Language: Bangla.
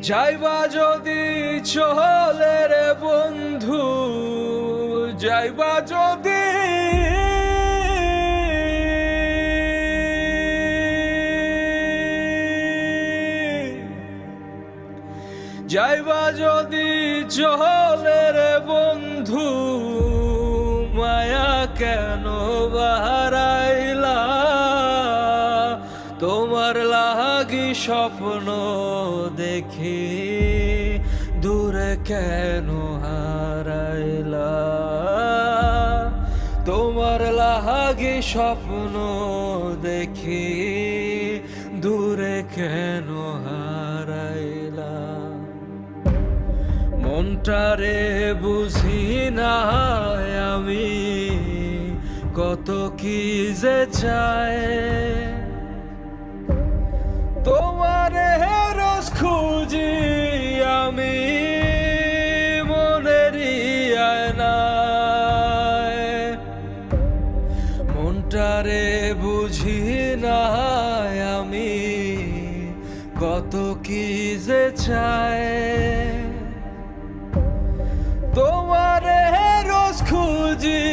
যাইবা যদি চলে রে বন্ধু, যাইবা যদি যাইবা যদি চলে রে বন্ধু, মায়া কেন বাহারাইলা? তোমার লাগি স্বপ্ন দেখি দূরে কেন হারাইলা? তোমার লাগি স্বপ্ন দেখি দূরে কেন হারাইলা? মনটারে বুঝি না আমি কত কি যে চাই, তোমারে রোজ খুঁজি আমি মনেরই আয়নায়। মনটারে বুঝি না আমি কত কি যে চাই, তোমারে রোজ খুঁজি